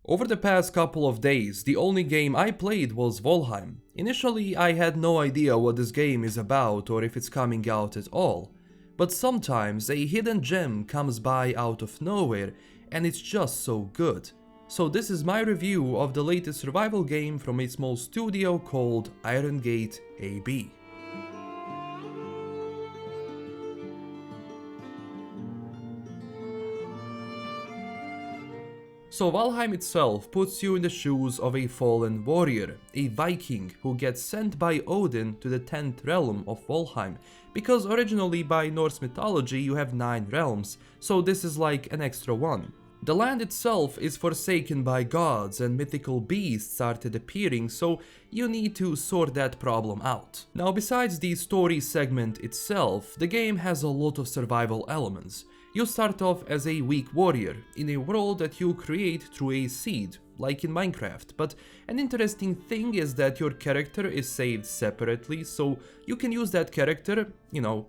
Over the past couple of days, the only game I played was Valheim. Initially, I had no idea what this game is about or if it's coming out at all. But sometimes a hidden gem comes by out of nowhere and it's just so good. So this is my review of the latest survival game from a small studio called Iron Gate AB. So Valheim itself puts you in the shoes of a fallen warrior, a Viking who gets sent by Odin to the 10th realm of Valheim, because originally by Norse mythology you have 9 realms, so this is like an extra one. The land itself is forsaken by gods and mythical beasts started appearing, so you need to sort that problem out. Now, besides the story segment itself, the game has a lot of survival elements. You start off as a weak warrior in a world that you create through a seed, like in Minecraft, but an interesting thing is that your character is saved separately, so you can use that character,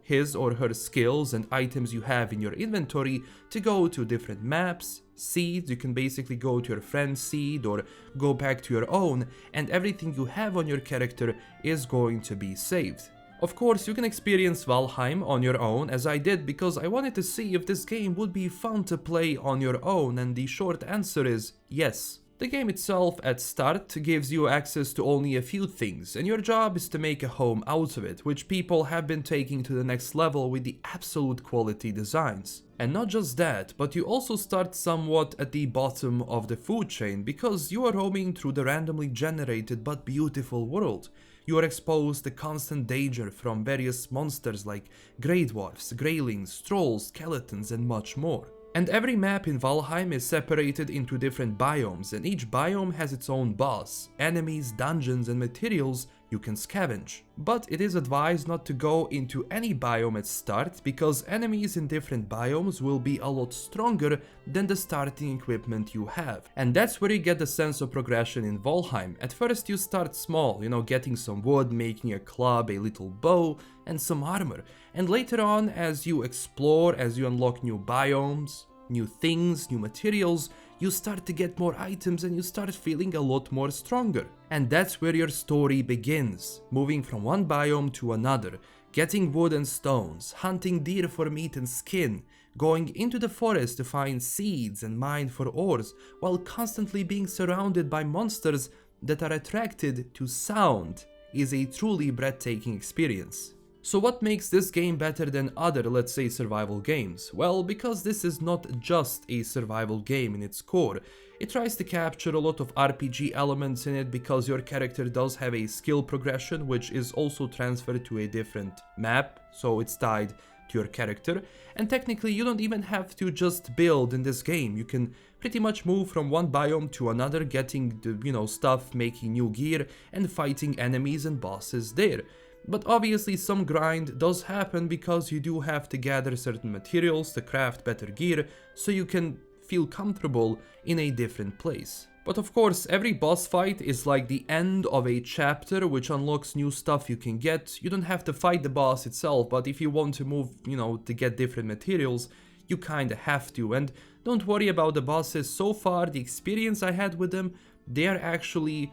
his or her skills and items you have in your inventory to go to different maps, seeds. You can basically go to your friend's seed or go back to your own, and everything you have on your character is going to be saved. Of course, you can experience Valheim on your own, as I did, because I wanted to see if this game would be fun to play on your own, and the short answer is yes. The game itself at start gives you access to only a few things, and your job is to make a home out of it, which people have been taking to the next level with the absolute quality designs. And not just that, but you also start somewhat at the bottom of the food chain, because you are roaming through the randomly generated but beautiful world. You are exposed to constant danger from various monsters like grey dwarfs, greylings, trolls, skeletons and much more. And every map in Valheim is separated into different biomes, and each biome has its own boss, enemies, dungeons and materials you can scavenge. But it is advised not to go into any biome at start, because enemies in different biomes will be a lot stronger than the starting equipment you have. And that's where you get the sense of progression in Valheim. At first you start small, getting some wood, making a club, a little bow and some armor. And later on, as you explore, as you unlock new biomes, new things, new materials, you start to get more items and you start feeling a lot more stronger. And that's where your story begins, moving from one biome to another, getting wood and stones, hunting deer for meat and skin, going into the forest to find seeds and mine for ores, while constantly being surrounded by monsters that are attracted to sound is a truly breathtaking experience. So what makes this game better than other, let's say, survival games? Well, because this is not just a survival game in its core. It tries to capture a lot of RPG elements in it, because your character does have a skill progression which is also transferred to a different map, so it's tied to your character. And technically you don't even have to just build in this game. You can pretty much move from one biome to another, getting the, stuff, making new gear and fighting enemies and bosses there. But obviously some grind does happen, because you do have to gather certain materials to craft better gear so you can feel comfortable in a different place. But of course, every boss fight is like the end of a chapter which unlocks new stuff you can get. You don't have to fight the boss itself, but if you want to move, to get different materials, you kinda have to. And don't worry about the bosses. So far, the experience I had with them, they are actually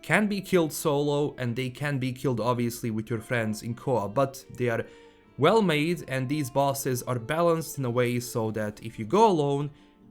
can be killed solo, and they can be killed obviously with your friends in co-op, but they are well made, and these bosses are balanced in a way so that if you go alone,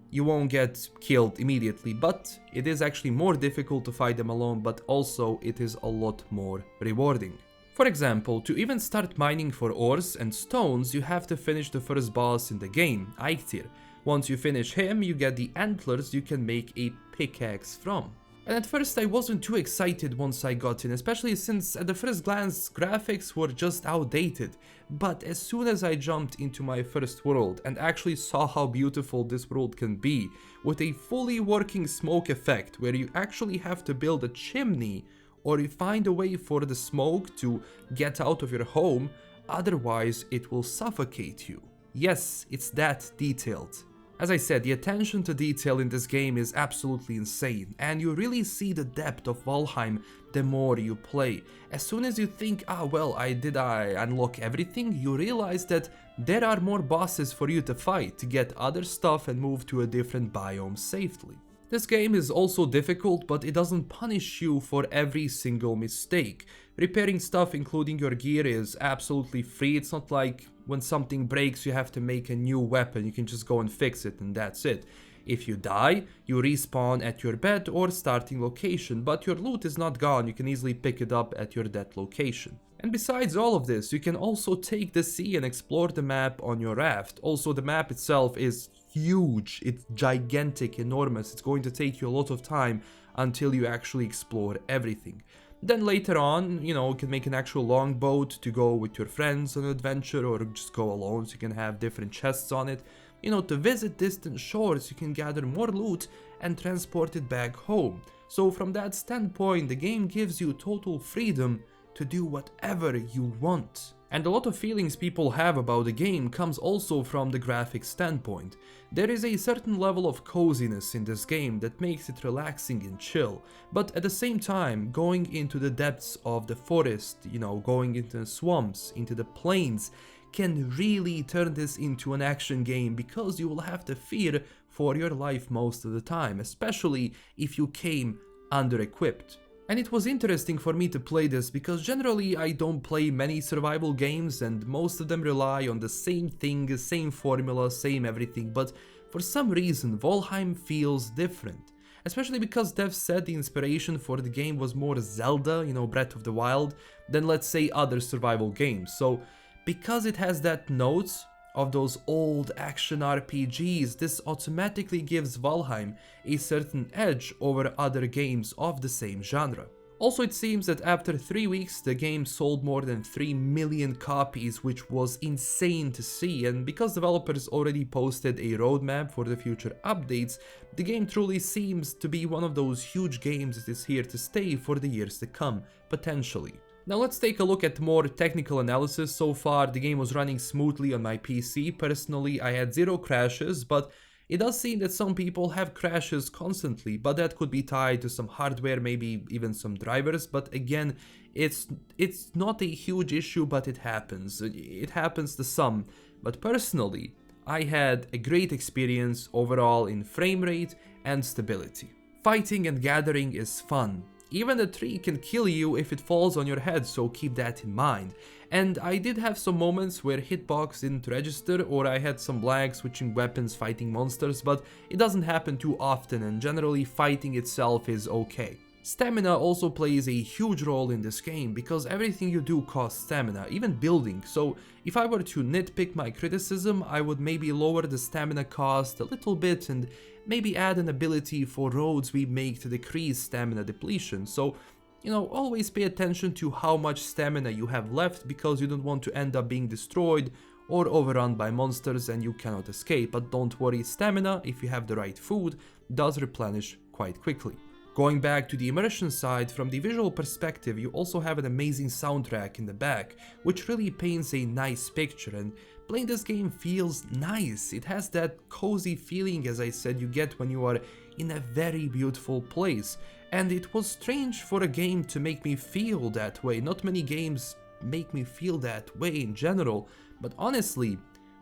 you won't get killed immediately, but it is actually more difficult to fight them alone, but also it is a lot more rewarding. For example, to even start mining for ores and stones, you have to finish the first boss in the game, Eikthyr. Once you finish him, you get the antlers you can make a pickaxe from. And at first I wasn't too excited once I got in, especially since at the first glance graphics were just outdated. But as soon as I jumped into my first world and actually saw how beautiful this world can be, with a fully working smoke effect where you actually have to build a chimney or you find a way for the smoke to get out of your home, otherwise it will suffocate you. Yes, it's that detailed. As I said, the attention to detail in this game is absolutely insane, and you really see the depth of Valheim the more you play. As soon as you think, well, I unlock everything, you realize that there are more bosses for you to fight to get other stuff and move to a different biome safely. This game is also difficult, but it doesn't punish you for every single mistake. Repairing stuff including your gear is absolutely free. It's not like when something breaks you have to make a new weapon, you can just go and fix it and that's it. If you die, you respawn at your bed or starting location, but your loot is not gone, you can easily pick it up at your death location. And besides all of this, you can also take the sea and explore the map on your raft. Also, the map itself is huge, it's gigantic, enormous, it's going to take you a lot of time until you actually explore everything. Then later on, you know, you can make an actual longboat to go with your friends on an adventure or just go alone, so you can have different chests on it. You know, to visit distant shores, you can gather more loot and transport it back home. So from that standpoint, the game gives you total freedom to do whatever you want. And a lot of feelings people have about the game comes also from the graphic standpoint. There is a certain level of coziness in this game that makes it relaxing and chill, but at the same time, going into the depths of the forest, you know, going into the swamps, into the plains, can really turn this into an action game because you will have to fear for your life most of the time, especially if you came under-equipped. And it was interesting for me to play this because generally I don't play many survival games and most of them rely on the same thing, same formula, same everything, but for some reason Valheim feels different. Especially because Dev said the inspiration for the game was more Zelda, you know, Breath of the Wild, than let's say other survival games. So because it has that notes of those old action RPGs, this automatically gives Valheim a certain edge over other games of the same genre. Also, it seems that after 3 weeks the game sold more than 3 million copies, which was insane to see, and because developers already posted a roadmap for the future updates, the game truly seems to be one of those huge games that is here to stay for the years to come, potentially. Now let's take a look at more technical analysis. So far the game was running smoothly on my PC. Personally, I had 0 crashes, but it does seem that some people have crashes constantly, but that could be tied to some hardware, maybe even some drivers. But again, it's not a huge issue, but it happens. It happens to some. But personally, I had a great experience overall in frame rate and stability. Fighting and gathering is fun. Even a tree can kill you if it falls on your head, so keep that in mind. And I did have some moments where hitbox didn't register or I had some lag switching weapons fighting monsters, but it doesn't happen too often and generally fighting itself is okay. Stamina also plays a huge role in this game because everything you do costs stamina, even building. So if I were to nitpick my criticism, I would maybe lower the stamina cost a little bit and maybe add an ability for roads we make to decrease stamina depletion. So, you know, always pay attention to how much stamina you have left because you don't want to end up being destroyed or overrun by monsters and you cannot escape. But don't worry, stamina, if you have the right food, does replenish quite quickly. Going back to the immersion side, from the visual perspective, you also have an amazing soundtrack in the back, which really paints a nice picture, and playing this game feels nice. It has that cozy feeling, as I said, you get when you are in a very beautiful place. And it was strange for a game to make me feel that way. Not many games make me feel that way in general, but honestly,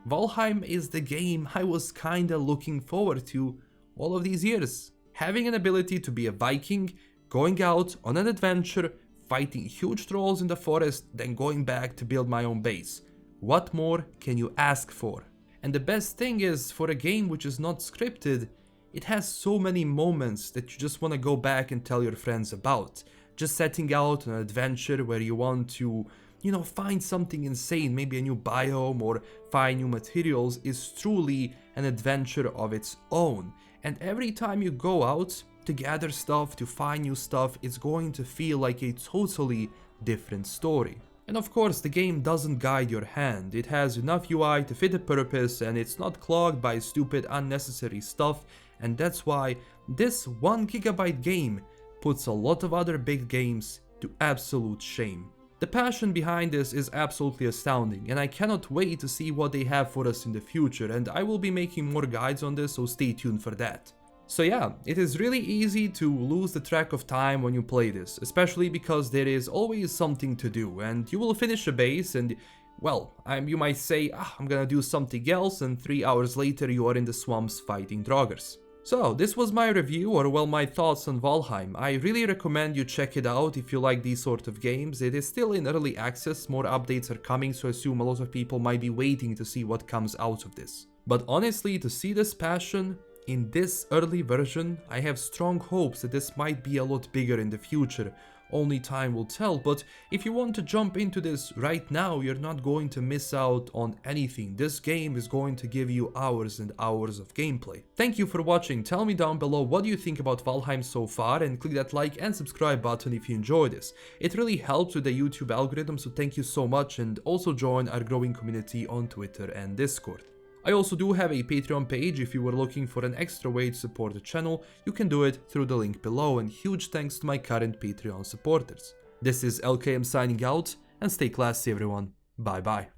Valheim is the game I was kinda looking forward to all of these years. Having an ability to be a Viking, going out on an adventure, fighting huge trolls in the forest, then going back to build my own base. What more can you ask for? And the best thing is, for a game which is not scripted, it has so many moments that you just want to go back and tell your friends about. Just setting out on an adventure where you want to, you know, find something insane, maybe a new biome or find new materials, is truly an adventure of its own. And every time you go out to gather stuff, to find new stuff, it's going to feel like a totally different story. And of course, the game doesn't guide your hand. It has enough UI to fit the purpose and it's not clogged by stupid unnecessary stuff, and that's why this 1 GB game puts a lot of other big games to absolute shame. The passion behind this is absolutely astounding, and I cannot wait to see what they have for us in the future, and I will be making more guides on this, so stay tuned for that. So yeah, it is really easy to lose the track of time when you play this, especially because there is always something to do, and you will finish a base and, well, you might say, I'm gonna do something else, and 3 hours later you are in the swamps fighting Draugrs. So, this was my review, or well, my thoughts on Valheim. I really recommend you check it out if you like these sort of games. It is still in early access, more updates are coming, so I assume a lot of people might be waiting to see what comes out of this. But honestly, to see this passion in this early version, I have strong hopes that this might be a lot bigger in the future. Only time will tell, but if you want to jump into this right now, you're not going to miss out on anything. This game is going to give you hours and hours of gameplay. Thank you for watching. Tell me down below what do you think about Valheim so far, and click that like and subscribe button if you enjoyed this. It really helps with the YouTube algorithm, so thank you so much, and also join our growing community on Twitter and Discord. I also do have a Patreon page. If you were looking for an extra way to support the channel, you can do it through the link below, and huge thanks to my current Patreon supporters. This is LKM signing out, and stay classy everyone. Bye bye.